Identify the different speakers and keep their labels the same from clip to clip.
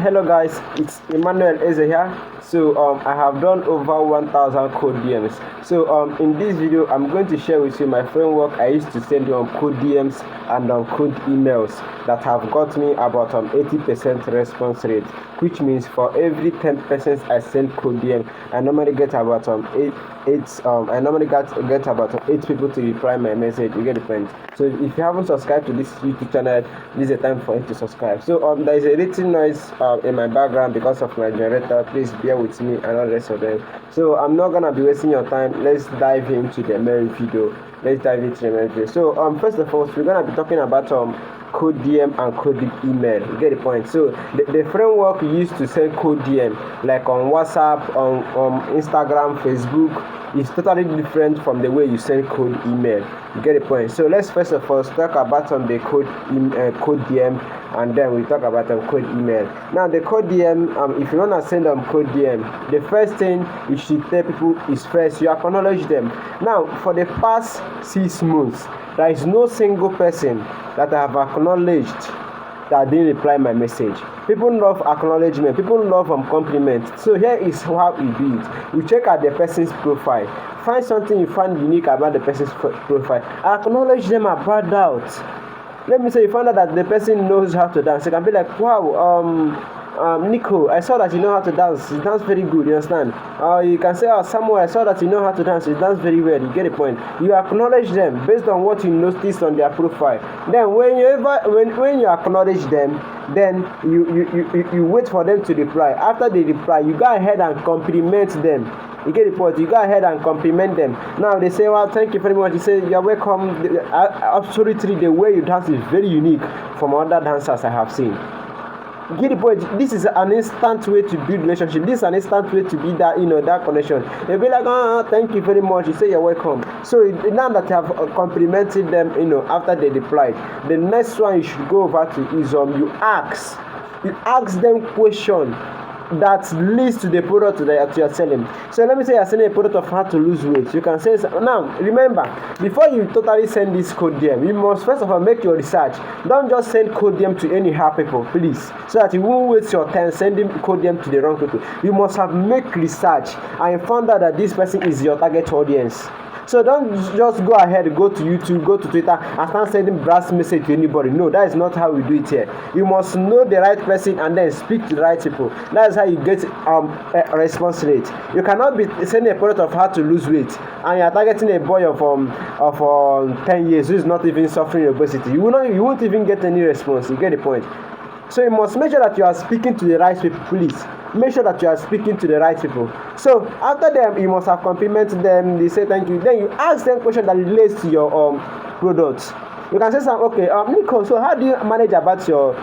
Speaker 1: Hello guys, it's Emmanuel Eze here. I have done over 1000 code DMs. In this video I'm going to share with you my framework I used to send code DMs and code emails that have got me about 80% response rate, which means for every 10 persons I send code DM, I normally get about get about 8 people to reply my message. You get the point? So if you haven't subscribed to this YouTube channel, this is the time for you to subscribe. There is a written noise in my background because of my generator. Please bear with me and all the rest of them. So I'm not gonna be wasting your time. Let's dive into the main video. First of all, we're gonna be talking about code DM and code email. You get the point? So the framework used to send code DM, like on WhatsApp, on Instagram, Facebook, is totally different from the way you send code email. You get the point? So let's first of all talk about the code DM, and then we talk about code email. Now the code DM, if you wanna send code DM, the first thing you should tell people is first you acknowledge them. Now for the past 6 months, there is no single person that I have acknowledged that didn't reply my message. People love acknowledgement, people love compliment. So here is how we do it. You check out the person's profile, find something you find unique about the person's profile, acknowledge them about that. Let me say you find out that the person knows how to dance. You can be like, wow, Nico, I saw that you know how to dance. You dance very good, you understand? You can say, Samuel, I saw that you know how to dance. You dance very well. You get the point. You acknowledge them based on what you noticed on their profile. Then when you acknowledge them, then you wait for them to reply. After they reply, you go ahead and compliment them. You get the point. You go ahead and compliment them. Now they say, well, thank you very much. You say, you're welcome. Absolutely, the way you dance is very unique from other dancers I have seen. Get the point. This is an instant way to build relationship. This is an instant way to build that connection. They'll be like, thank you very much. You say you're welcome. So now that you have complimented them, after they replied, the next one you should go over to is you ask them question that leads to the product that you are selling. So let me say you are selling a product of how to lose weight. You can say, now remember, before you totally send this code DM, you must first of all make your research. Don't just send code DM to anyhow people, please, so that you won't waste your time sending code DM to the wrong people. You must have make research and find out that this person is your target audience. So don't just go ahead, go to YouTube, go to Twitter and start sending blast message to anybody. No, that is not how we do it here. You must know the right person and then speak to the right people. That is how you get a response rate. You cannot be sending a product of how to lose weight and you are targeting a boy of 10 years who is not even suffering obesity. You won't even get any response. You get the point? So you must make sure that you are speaking to the right people, please. Make sure that you are speaking to the right people. So after them, you must have complimented them. They say thank you. Then you ask them question that relates to your products. You can say something, okay, Nico, so how do you manage about your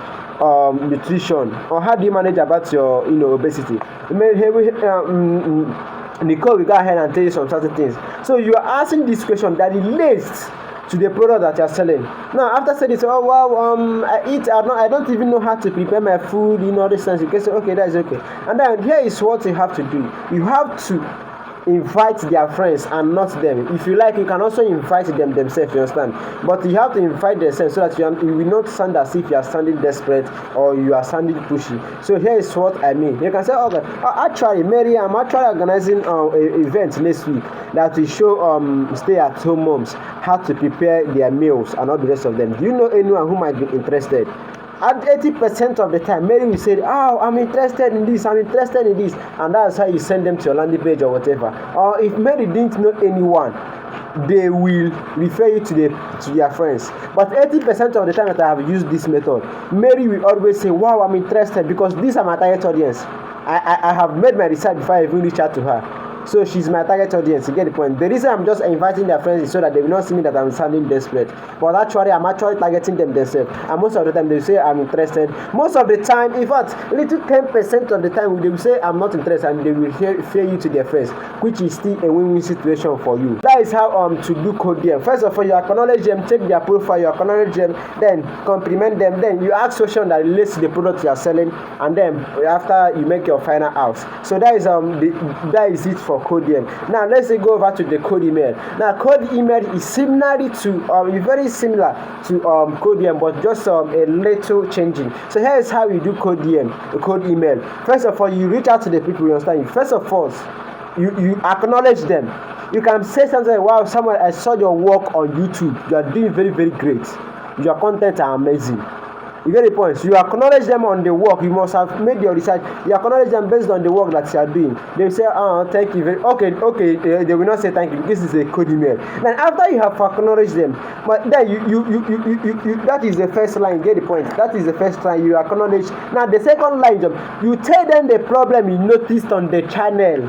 Speaker 1: nutrition, or how do you manage about your obesity? Nicole will go ahead and tell you some certain things. So you are asking this question that relates to the product that you are selling. Now after saying this, oh wow, I don't even know how to prepare my food, this sense. You can say, okay, that's okay. And then here is what you have to do. You have to invite their friends and not them. If you like, you can also invite them themselves, you understand? But you have to invite themselves so that you will not sound as if you are sounding desperate or you are sounding pushy. So here is what I mean. You can say, okay, actually, Mary, I'm actually organizing an event next week that will show stay-at-home moms how to prepare their meals and all the rest of them. Do you know anyone who might be interested? At 80% of the time, Mary will say, oh, I'm interested in this, and that's how you send them to your landing page or whatever. Or if Mary didn't know anyone, they will refer you to their friends. But 80% of the time that I have used this method, Mary will always say, wow, I'm interested, because these are my target audience. I have made my research before I even reach out to her. So she's my target audience. You get the point? The reason I'm just inviting their friends is so that they will not see me that I'm sounding desperate. But actually, I'm actually targeting them themselves. And most of the time, they will say I'm interested. Most of the time, in fact, little 10% of the time, they will say I'm not interested, and they will refer you to their friends, which is still a win-win situation for you. That is how to do code DM. First of all, you acknowledge them, check their profile, you acknowledge them, then compliment them, then you ask question that relates to the product you are selling, and then after you make your final house. So that is it for for code DM. Now let's say go over to the code email. Now code email is similar to very similar to code DM, but just a little changing. So here is how you do code DM, code email. First of all, you reach out to the people, you understand. First of all, you acknowledge them. You can say something like, wow, Samuel, I saw your work on YouTube. You are doing very, very great. Your content are amazing. You get the point. So you acknowledge them on the work. You must have made your research. You acknowledge them based on the work that you are doing. They will say, oh, thank you. Okay. They will not say thank you. This is a code email. Then after you have acknowledged them, but then you that is the first line. Get the point. That is the first line. You acknowledge. Now the second line, you tell them the problem you noticed on the channel.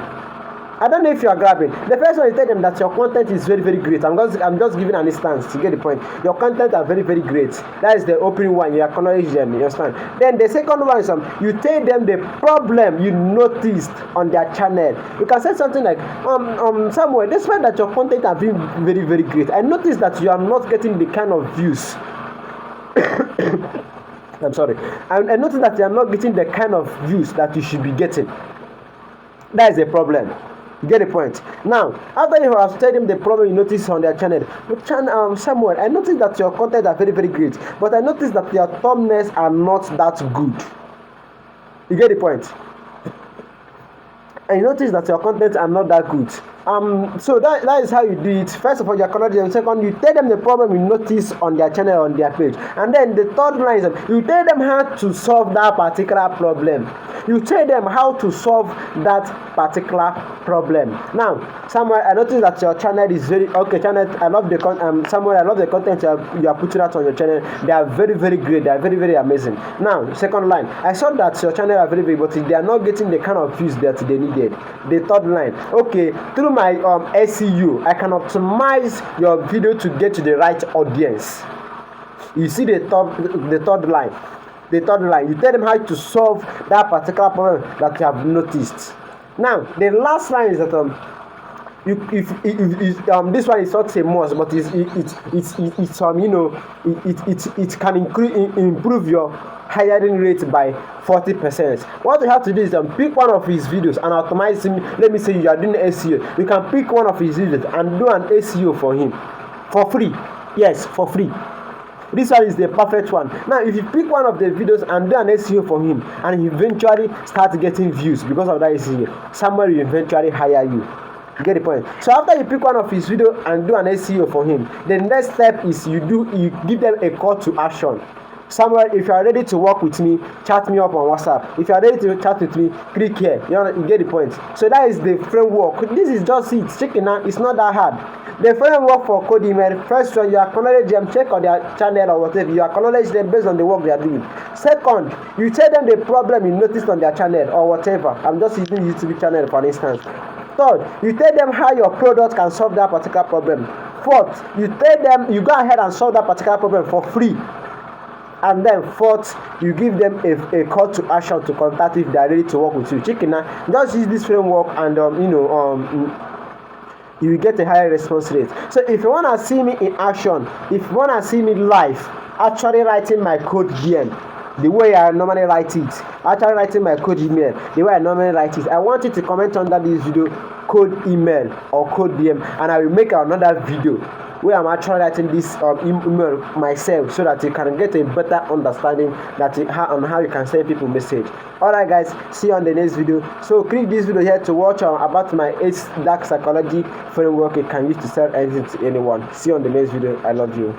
Speaker 1: I don't know if you are grabbing. The first one, you tell them that your content is very, very great. I'm just giving an instance to get the point. Your content are very, very great. That is the opening one. You acknowledge them. You understand? Then the second one is you tell them the problem you noticed on their channel. You can say something like, Samuel, despite that your content are being very, very great, I noticed that you are not getting the kind of views. I'm sorry. I noticed that you are not getting the kind of views that you should be getting. That is a problem. You get the point. Now, after you have told them the problem you notice on their channel, Samuel, I noticed that your content are very, very great, but I noticed that your thumbnails are not that good. You get the point. And you notice that your content are not that good. So that is how you do it. First of all, you acknowledge them. Second, you tell them the problem you notice on their channel, on their page. And then the third line is you tell them how to solve that particular problem. You tell them how to solve that particular problem. Now, Samuel, I noticed that your channel is very okay. Channel, I love the Samuel, I love the content you are putting out on your channel. They are very, very great. They are very, very amazing. Now, second line, I saw that your channel are very big, but they are not getting the kind of views that they needed. The third line, okay, through my SEO, I can optimize your video to get to the right audience. You see the third line. The third line, you tell them how to solve that particular problem that you have noticed. Now, the last line is that this one is not a must, but it can improve your hiring rate by 40%. What you have to do is pick one of his videos and automate him. Let me say you are doing SEO. You can pick one of his videos and do an SEO for him for free. Yes, for free. This one is the perfect one. Now, if you pick one of the videos and do an SEO for him, and he eventually start getting views because of that SEO, somebody will eventually hire you. You get the point. So after you pick one of his video and do an SEO for him, the next step is you give them a call to action. Samuel, if you are ready to work with me, chat me up on WhatsApp. If you are ready to chat with me, click here. You get the point. So that is the framework. This is just it. Chicken, it's not that hard. The framework for code email, first one, you acknowledge them, check on their channel or whatever. You acknowledge them based on the work they are doing. Second, you tell them the problem you noticed on their channel or whatever. I'm just using YouTube channel for instance. Third, you tell them how your product can solve that particular problem. Fourth, you tell them you go ahead and solve that particular problem for free. And then fourth, you give them a call to action to contact if they are ready to work with you. Chicken, just use this framework and you will get a higher response rate. So if you want to see me in action, if you want to see me live, actually writing my code DM, the way I normally write it, actually writing my code email, the way I normally write it, I want you to comment under this video, code email or code DM, and I will make another video where I'm actually writing this email myself so that you can get a better understanding on how you can send people message. Alright guys, see you on the next video. So click this video here to watch about my 8 dark psychology framework you can use to sell anything to anyone. See you on the next video. I love you.